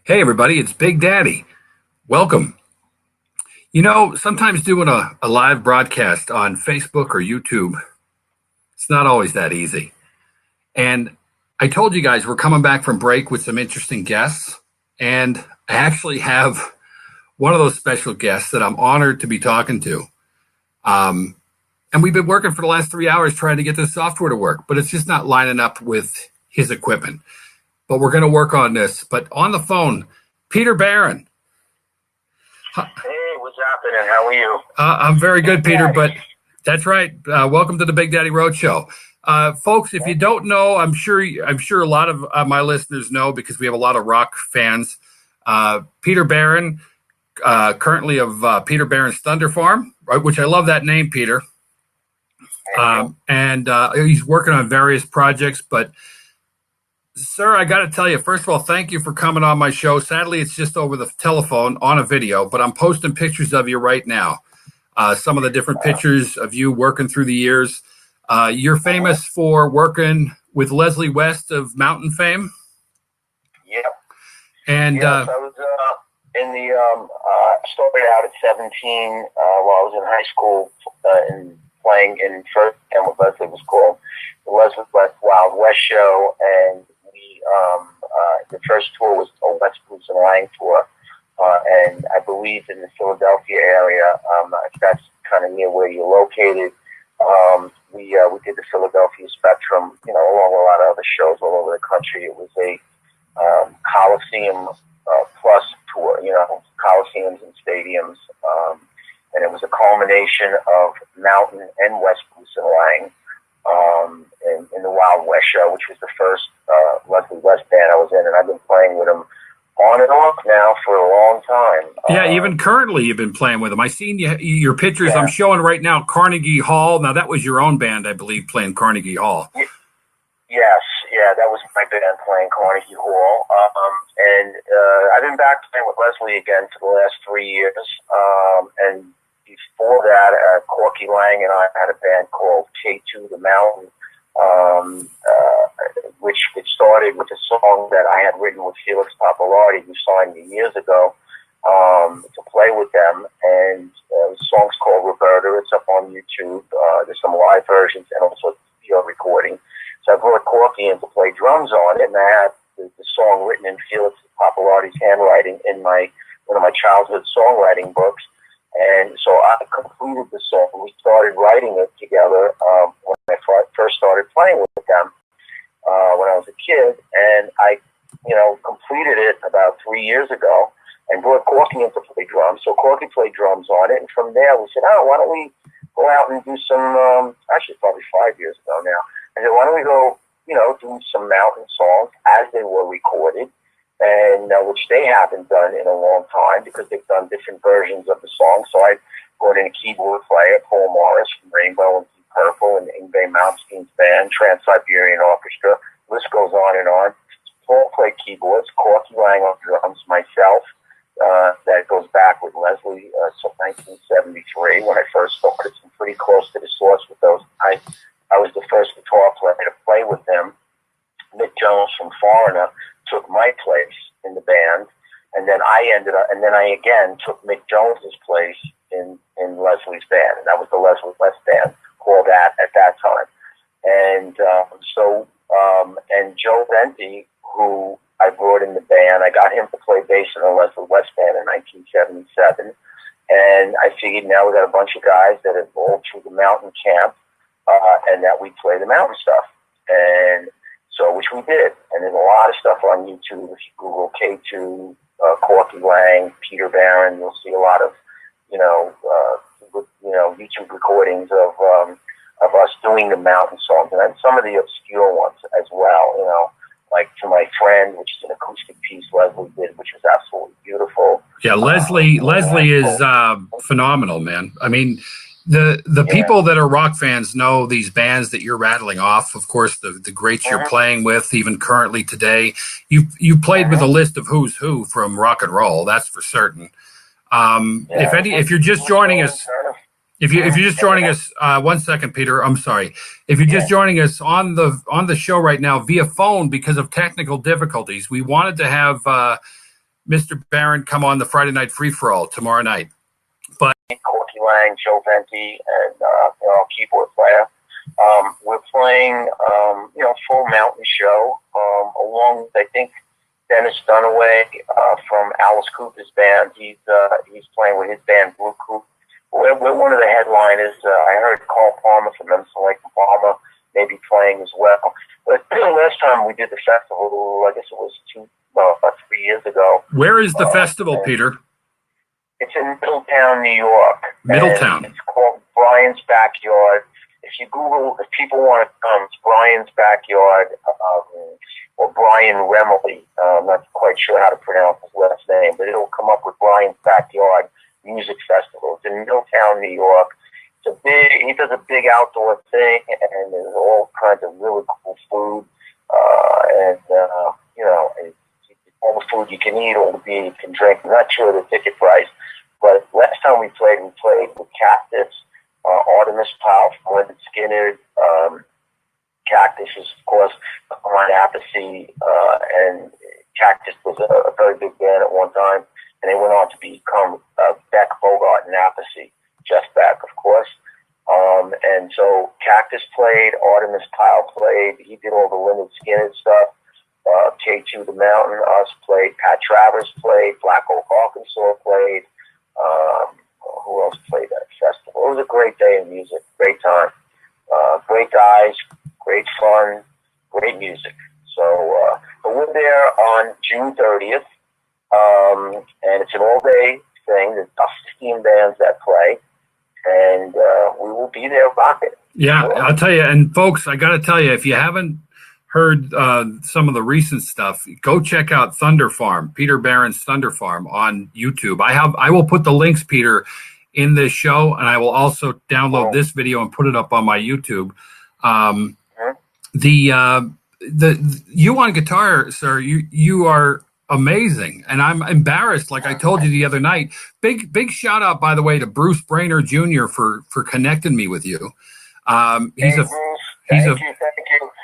Hey, everybody, it's Big Daddy. Welcome. Sometimes doing a live broadcast on Facebook or YouTube, it's not always that easy. And I told you guys we're coming back from break with some interesting guests. And I actually have one of those special guests that I'm honored to be talking to. And we've been working for the last 3 hours trying to get this software to work, but it's just not lining up with his equipment. But we're going to work on this. But on the phone, Peter Barron. Hey, what's happening? How are you? I'm very good, Peter, but that's right. Welcome to the Big Daddy Roadshow. Folks, if you don't know, I'm sure a lot of my listeners know because we have a lot of rock fans. Peter Barron, currently of Peter Barron's Thunder Farm, right, which I love that name, Peter. And he's working on various projects, but sir, I got to tell you, first of all, thank you for coming on my show. Sadly, it's just over the telephone on a video, but I'm posting pictures of you right now. Some of the different pictures of you working through the years. You're famous for working with Leslie West of Mountain fame. Yeah. And yes, I was started out at 17 while I was in high school and playing in first and what Leslie was called the Leslie West Wild West Show, and the first tour was a West Blues and Lang tour, and I believe in the Philadelphia area. If that's kind of near where you're located, we did the Philadelphia Spectrum, along with a lot of other shows all over the country. It was a Coliseum plus tour, Coliseums and stadiums, and it was a culmination of Mountain and West Blues and Lang. In the Wild West Show, which was the first Leslie West band I was in, and I've been playing with him on and off now for a long time. Yeah, even currently you've been playing with him. I seen your pictures. Yeah. I'm showing right now Carnegie Hall. Now that was your own band, I believe, playing Carnegie Hall. Yes, that was my band playing Carnegie Hall. And I've been back playing with Leslie again for the last 3 years. And before that, Corky Lang and I had a band called K2 The Mountain, which it started with a song that I had written with Felix Pappalardi, who signed me years ago, to play with them. And the song's called Roberta. It's up on YouTube. There's some live versions and also video recording. So I brought Corky in to play drums on it, and I had the song written in Felix Pappalardi's handwriting in one of my childhood songwriting books. And so I completed the song. We started writing it together when I first started playing with them when I was a kid. And I, completed it about 3 years ago and brought Corky in to play drums. So Corky played drums on it. And from there we said, why don't we go out and do some, actually probably 5 years ago now. I said, why don't we go, do some mountain songs as they were recorded. And which they haven't done in a long time because they've done different versions of the song. So I brought in a keyboard player, Paul Morris from Rainbow and Deep Purple, and Yngwie Malmsteen's band, Trans-Siberian Orchestra. List goes on and on. Paul played keyboards, Corky Lang on drums, myself. That goes back with Leslie till 1973 when I first started. I'm pretty close to the source with those. I was the first guitar player to play with them. Mick Jones from Foreigner took my place in the band, and then I again took Mick Jones's place in Leslie's band, and that was the Leslie West band called that at that time. And and Joe Venti, who I brought in the band, I got him to play bass in the Leslie West band in 1977, and I figured now we got a bunch of guys that have all through the mountain camp, and that we play the mountain stuff, and so, which we did, and there's a lot of stuff on YouTube. If you Google K2, Corky Lang, Peter Barron, you'll see a lot of, YouTube recordings of us doing the mountain songs, and then some of the obscure ones as well. Like To My Friend, which is an acoustic piece Leslie did, which was absolutely beautiful. Yeah, Leslie is phenomenal, man. I mean, the people that are rock fans know these bands that you're rattling off. Of course, the greats you're playing with, even currently today. You played with a list of who's who from rock and roll. That's for certain. If you're just joining us, if you're just joining us, 1 second, Peter. I'm sorry. If you're just joining us on the show right now via phone because of technical difficulties, we wanted to have Mr. Barron come on the Friday Night Free-for-All tomorrow night. But Corky Lang, Joe Venti, and our keyboard player. We're playing, full mountain show, along with, I think, Dennis Dunaway from Alice Cooper's band. He's playing with his band, Blue Coop. We're one of the headliners. I heard Carl Palmer from Emerson, Lake and Palmer maybe playing as well. But last time we did the festival, I guess it was about 3 years ago. Where is the festival, Peter? It's in Middletown, New York. Middletown. It's called Brian's Backyard. If you Google, if people want to come, it's Brian's Backyard, or Brian Remley. I'm not quite sure how to pronounce his last name, but it'll come up with Brian's Backyard Music Festival. It's in Middletown, New York. He does a big outdoor thing, and there's all kinds of really cool food, and all the food you can eat, all the beer you can drink. I'm not sure the ticket price, but last time we played with Cactus, Artemis Powell from Leonard Skinner. Cactus is, of course, on Apathy, and Cactus was a very big band at one time, and they went on to become Beck, Bogart, and Apathy. Jeff Beck, of course. And so Cactus played, Artemis Powell played, he did all the Leonard Skinner stuff. K2 The Mountain, us played, Pat Travers played, Black Oak Arkansas played. Who else played that festival? It was a great day of music, great time. Great guys, great fun, great music. So but we're there on June 30th, and it's an all-day thing. There's about 15 bands that play, and we will be there rocking. Yeah, I'll tell you. And folks, I got to tell you, if you haven't heard some of the recent stuff, go check out Thunder Farm, Peter Barron's Thunder Farm on YouTube. I will put the links, Peter, in this show, and I will also download this video and put it up on my YouTube. You on guitar, sir, you are amazing, and I'm embarrassed. Like I told you the other night, big shout out, by the way, to Bruce Brainerd Jr. for connecting me with you.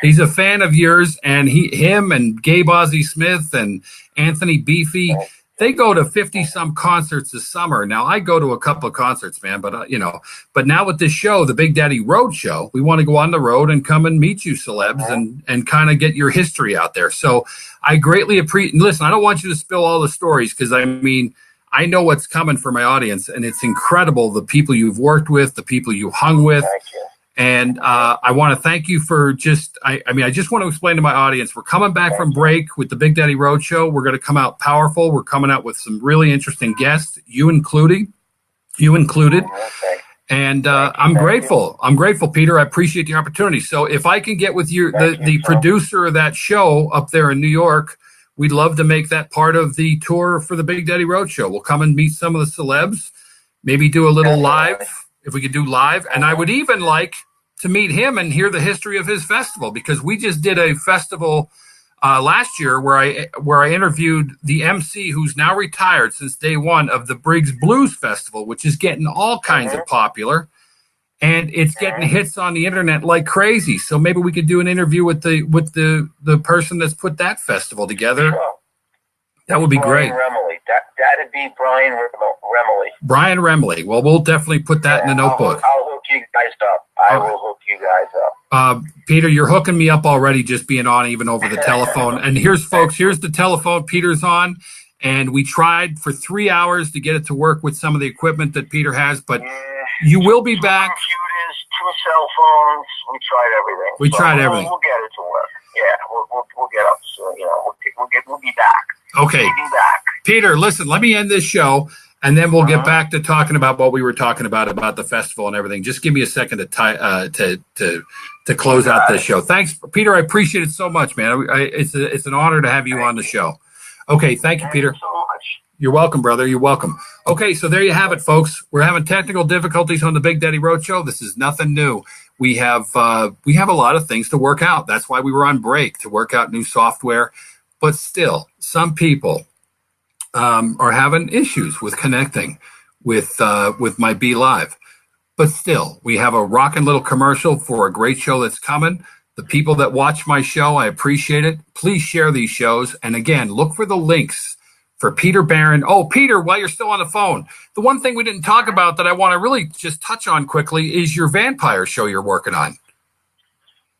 He's a fan of yours, and him and Gabe Ozzie Smith and Anthony Beefy, they go to 50-some concerts this summer. Now, I go to a couple of concerts, man, but but now with this show, the Big Daddy Road Show, we want to go on the road and come and meet you celebs and kind of get your history out there. So I greatly appreciate. Listen, I don't want you to spill all the stories, because I mean, I know what's coming for my audience, and it's incredible, the people you've worked with, the people you hung with. Thank you. And I want to thank you for I just want to explain to my audience, we're coming back from break with the Big Daddy Road Show. We're going to come out powerful. We're coming out with some really interesting guests, you included. And I'm grateful. I'm grateful, Peter. I appreciate the opportunity. So if I can get with you, the producer of that show up there in New York, we'd love to make that part of the tour for the Big Daddy Road Show. We'll come and meet some of the celebs, maybe do a little live, if we could do live. And I would even like to meet him and hear the history of his festival, because we just did a festival last year where I interviewed the MC, who's now retired since day one, of the Briggs Blues Festival, which is getting all kinds of popular, and it's getting hits on the internet like crazy. So maybe we could do an interview with the person that's put that festival together. Sure. That would be great. That'd be Brian Remley. Brian Remley. Well, we'll definitely put that in the notebook. I'll hook you guys up. I will hook you guys up. Peter, you're hooking me up already just being on, even over the telephone. And here's the telephone Peter's on. And we tried for 3 hours to get it to work with some of the equipment that Peter has, but you will be back. 2 computers, 2 cell phones. We tried everything. We tried everything. We'll get it to work. Yeah, we'll get up soon. We'll be back. Okay. We'll be back. Peter, listen, let me end this show, and then we'll get back to talking about what we were talking about the festival and everything. Just give me a second to close out this show. Thanks, Peter. I appreciate it so much, man. It's an honor to have you on the show. Okay, thank you, Peter. Thank you so much. You're welcome, brother. You're welcome. Okay, so there you have it, folks. We're having technical difficulties on the Big Daddy Road Show. This is nothing new. We have a lot of things to work out. That's why we were on break, to work out new software. But still, some people are having issues with connecting with my Be Live. But still, we have a rockin' little commercial for a great show that's coming. The people that watch my show, I appreciate it. Please share these shows. And again, look for the links for Peter Barron. Oh, Peter, while you're still on the phone, the one thing we didn't talk about that I want to really just touch on quickly is your vampire show you're working on.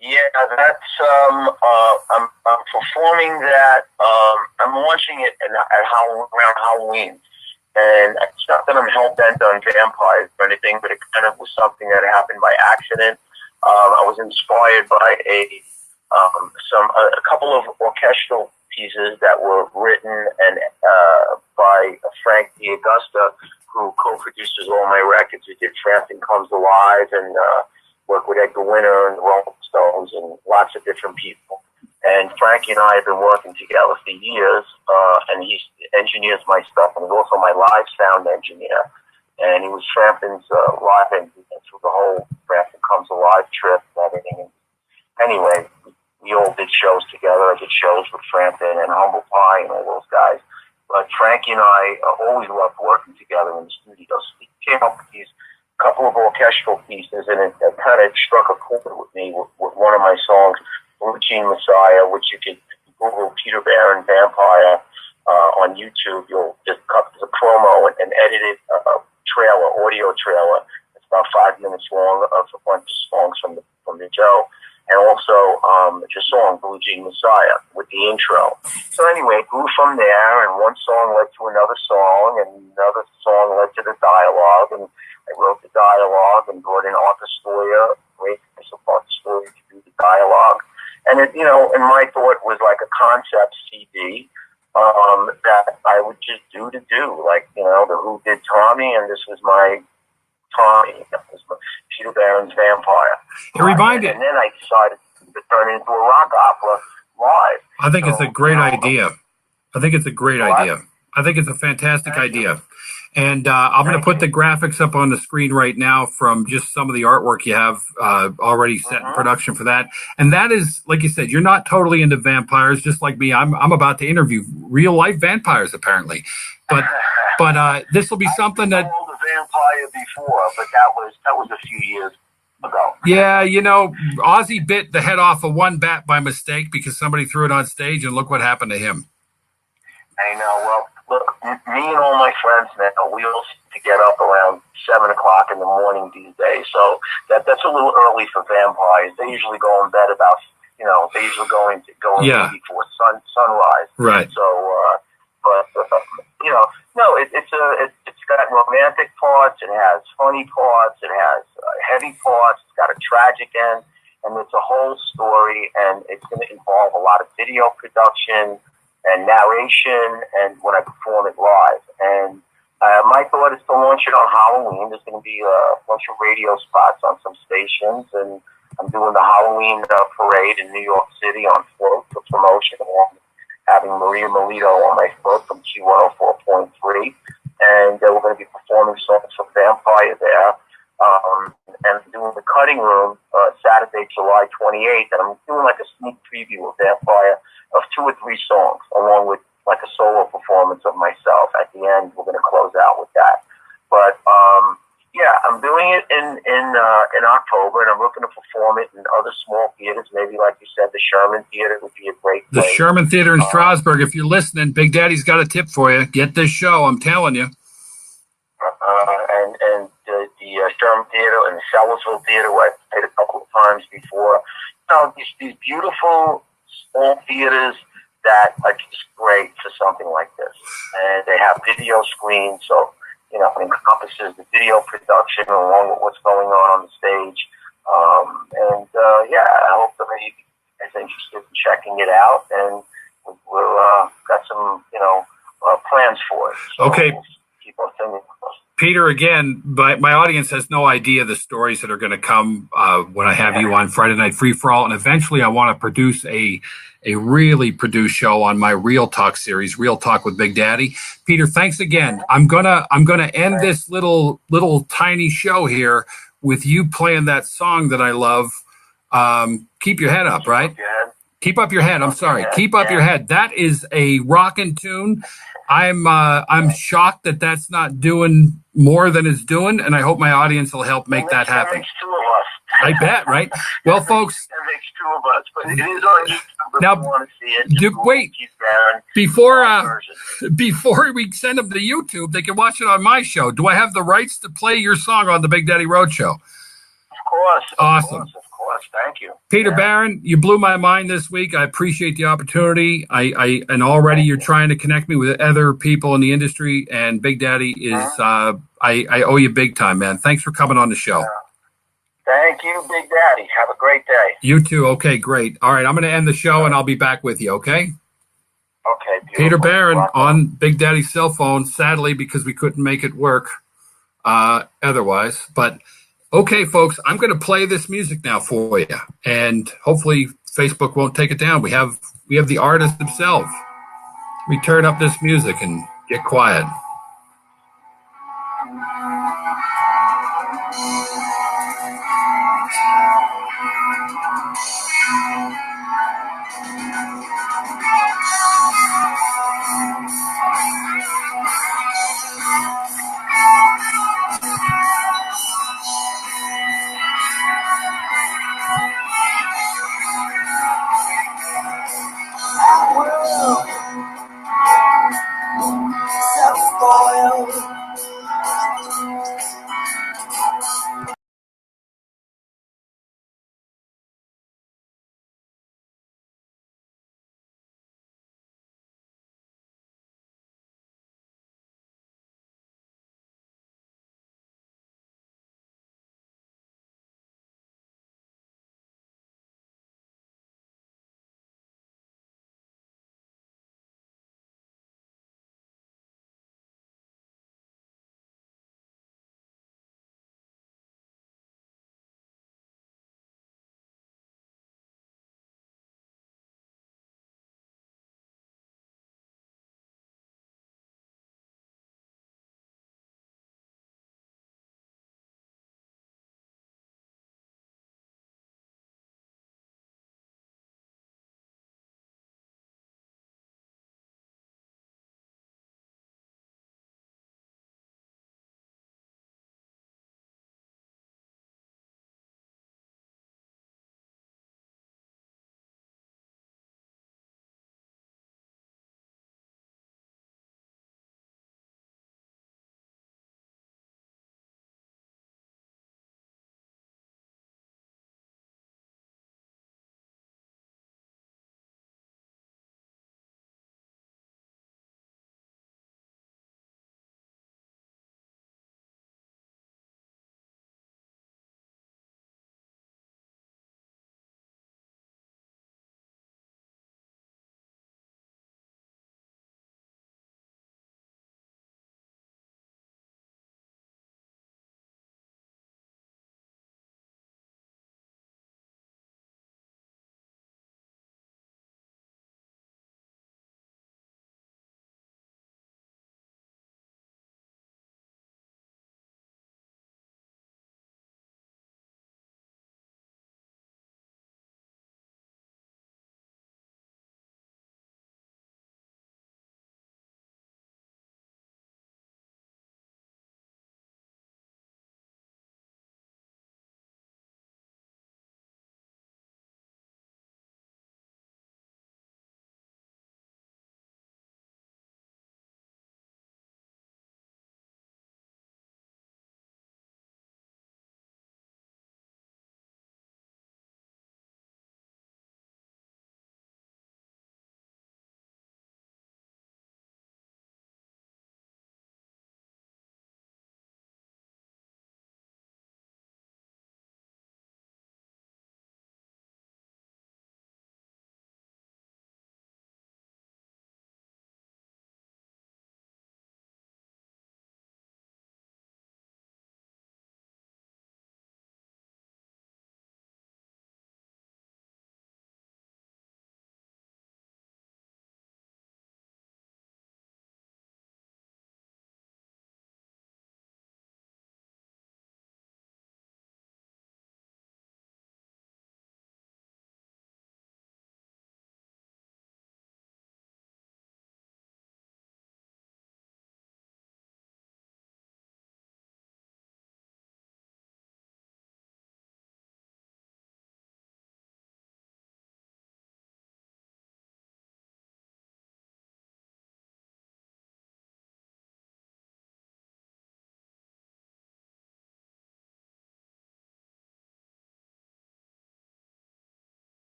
Yeah, that's I'm performing that. I'm launching it around Halloween, and it's not that I'm hell bent on vampires or anything, but it kind of was something that happened by accident. I was inspired by a couple of orchestral pieces that were written and by Frank DeAugusta, who co-produces all my records. He did Frampton Comes Alive and worked with Edgar Winter and the Rolling Stones and lots of different people. And Frankie and I have been working together for years, and he engineers my stuff, and he's also my live sound engineer. And he was Frampton's live engineer through the whole Frampton Comes Alive trip and everything. Anyway, we all did shows together. I did shows with Frampton and Humble Pie and all those guys. But Frankie and I always loved working together in the studio. So he came up with these couple of orchestral pieces, and it kind of struck a chord with me with one of my songs, Blue Jean Messiah, which you could Google Peter Barron Vampire on YouTube. You'll just cut the promo and edit it, audio trailer. It's about 5 minutes long of a bunch of songs from the show. And also just song, Blue Jean Messiah, with the intro. So anyway, it grew from there, and one song led to another song, and another song led to the dialogue, and I wrote the dialogue and brought in Arthur Stoyer, great piece of Arthur Stoyer to do the dialogue. And it, and my thought was like a concept CD that I would just do, like, the Who did Tommy, and this was my Tommy. That was Peter Barron's Vampire. It reminded. And then I decided to turn it into a rock opera live. I think it's a great idea. I think it's a great idea. I think it's a fantastic idea. And I'm going to put the graphics up on the screen right now from just some of the artwork you have already set in production for that. And that is, like you said, you're not totally into vampires, just like me. I'm about to interview real life vampires, apparently. But this will be something that. Vampire before, but that was a few years ago. Yeah, Ozzy bit the head off of one bat by mistake because somebody threw it on stage, and look what happened to him. I know. Well, look, me and all my friends now, we all seem to get up around 7 o'clock in the morning these days, so that's a little early for vampires. They usually go in bed about, they usually go in before sunrise. Right. So, no, it's got romantic parts, it has funny parts, it has heavy parts, it's got a tragic end, and it's a whole story, and it's going to involve a lot of video production and narration, and when I perform it live. And my thought is to launch it on Halloween. There's going to be a bunch of radio spots on some stations, and I'm doing the Halloween parade in New York City on Float for promotion, along with having Maria Melito on my foot from Q104.3, and we're going to be performing songs for Vampire there, and doing the Cutting Room Saturday, July 28th, and I'm doing like a sneak preview of Vampire of 2 or 3 songs, along with like a solo performance of myself. At the end, we're going to close out with that. But yeah, I'm doing it in October, and I'm looking to perform it in other small theaters. Maybe, like you said, the Sherman Theater would be a great place. The Sherman Theater in Strasbourg. If you're listening, Big Daddy's got a tip for you. Get this show, I'm telling you. And the Sherman Theater and the Sellersville Theater, where I've played a couple of times before. These beautiful small theaters that are just great for something like this. And they have video screens, so it encompasses the video production along with what's going on the stage. Yeah, I hope that you guys are interested in checking it out, and we'll got some, plans for it. So okay. We'll keep on thinking. Peter, again, my audience has no idea the stories that are going to come when I have you on Friday Night Free For All, and eventually I want to produce a really produced show on my Real Talk series, Real Talk with Big Daddy. Peter, thanks again. I'm gonna end this little tiny show here with you playing that song that I love. Keep your head up, right? Keep up your head. I'm sorry. Keep up your head. That is a rockin' tune. I'm shocked that that's not doing more than it's doing, and I hope my audience will help make that happen. That makes 2 of us. I bet, right? Well, folks. That makes two of us, but it is on YouTube if Now, you want to see it. Wait, before we send them to YouTube, they can watch it on my show. Do I have the rights to play your song on the Big Daddy Road Show? Of course. Awesome. Of course. Thank you. Peter Barron, you blew my mind this week. I appreciate the opportunity. And already you're trying to connect me with other people in the industry, and Big Daddy is, I owe you big time, man. Thanks for coming on the show. Thank you, Big Daddy. Have a great day. You too. Okay, great. All right, I'm going to end the show, and I'll be back with you, okay? Okay, beautiful. Peter Barron on Big Daddy's cell phone, sadly, because we couldn't make it work otherwise. But, okay, folks, I'm going to play this music now for you, and hopefully Facebook won't take it down. We have the artist himself. We turn up this music and get quiet. Self-spoiled.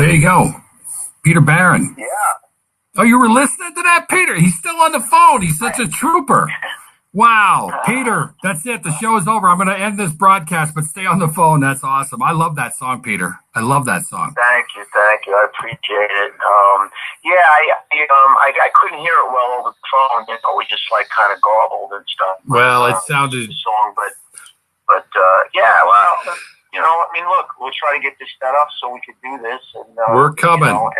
There you go. Peter Barron. Yeah. Oh, you were listening to that, Peter? He's still on the phone. He's such a trooper. Wow, Peter, that's it. The show is over. I'm going to end this broadcast, but stay on the phone. That's awesome. I love that song, Peter. I love that song. Thank you. I appreciate it. I couldn't hear it well over the phone. We just like kind of garbled and stuff. Well, it sounded the song, but look, we'll try to get this set up so we could do this. And we're coming.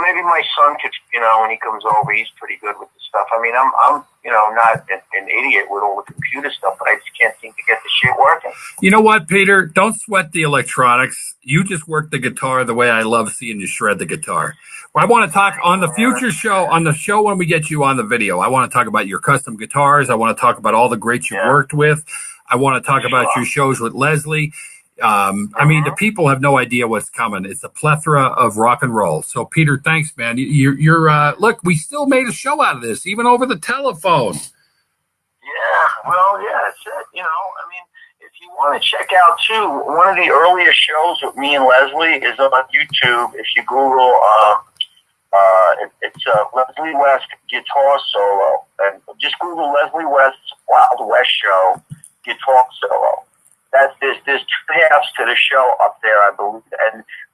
Maybe my son could, when he comes over, he's pretty good with the stuff. I mean, I'm not an idiot with all the computer stuff, but I just can't seem to get the shit working. You know what, Peter? Don't sweat the electronics. You just work the guitar the way I love seeing you shred the guitar. Well, I want to talk on the future show, on the show when we get you on the video. I want to talk about your custom guitars. I want to talk about all the greats you've worked with. I want to talk about your shows with Leslie. I mean, the people have no idea what's coming. It's a plethora of rock and roll. So, Peter, thanks, man. You're look, we still made a show out of this, even over the telephone. Yeah, well, yeah, that's it. I mean, if you want to check out, too, one of the earlier shows with me and Leslie is on YouTube. If you Google, it's Leslie West Guitar Solo. And just Google Leslie West Wild West Show Guitar Solo. There's two halves to the show up there, I believe.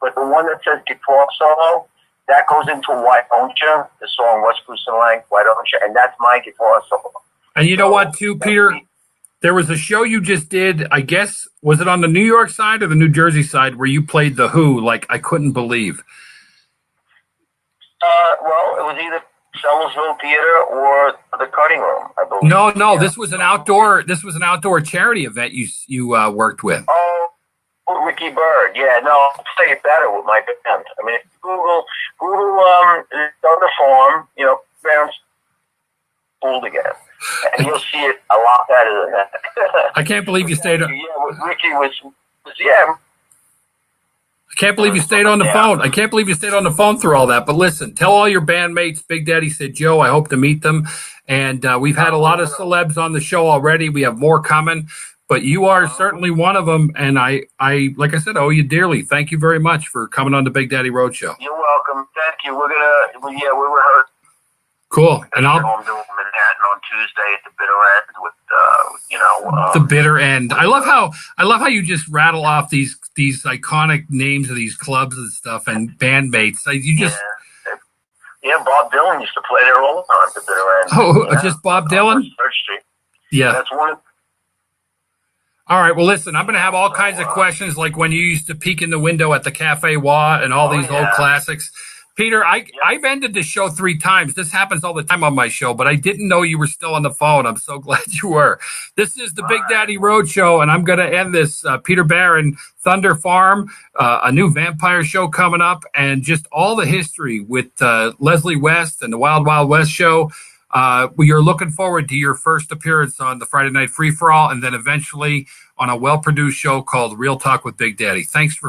But the one that says Guitar Solo, that goes into Why Don't You, the song What's Bruce and Lang, Why Don't You, and that's my guitar solo. And you know what, too, Peter? There was a show you just did, I guess, was it on the New York side or the New Jersey side, where you played The Who like I couldn't believe? Well, it was either Sellersville Theater or the Cutting Room, I believe. No, yeah. This was an outdoor charity event you worked with. Oh, Ricky Bird. Yeah, no, I'll play it better with my band. I mean, if you Google Thunder Farm, Brown's Fooled Again, and you'll see it a lot better than that. I can't believe you stayed on. Yeah, Ricky was yeah. I can't believe you stayed on the phone. I can't believe you stayed on the phone through all that. But listen, tell all your bandmates, Big Daddy said, Joe, I hope to meet them. And we've had a lot of celebs on the show already. We have more coming, but you are certainly one of them. And I like I said, owe you dearly. Thank you very much for coming on the Big Daddy Roadshow. You're welcome. Thank you. We're rehearsing. Cool. And I'm doing Manhattan on Tuesday at the bitter end with the bitter end. I love how you just rattle off these iconic names of these clubs and stuff and bandmates. Bob Dylan used to play there all the time at the bitter end. Oh, just Bob Dylan? Church Street. Yeah. That's one. All right. Well, listen, I'm going to have all kinds of questions like when you used to peek in the window at the Cafe Wah and all these old classics. Peter, I've ended the show 3 times. This happens all the time on my show, but I didn't know you were still on the phone. I'm so glad you were. This is the Big Daddy Roadshow, and I'm going to end this. Peter Barron, Thunder Farm, a new vampire show coming up, and just all the history with Leslie West and the Wild Wild West show. We are looking forward to your first appearance on the Friday Night Free-For-All, and then eventually on a well-produced show called Real Talk with Big Daddy. Thanks for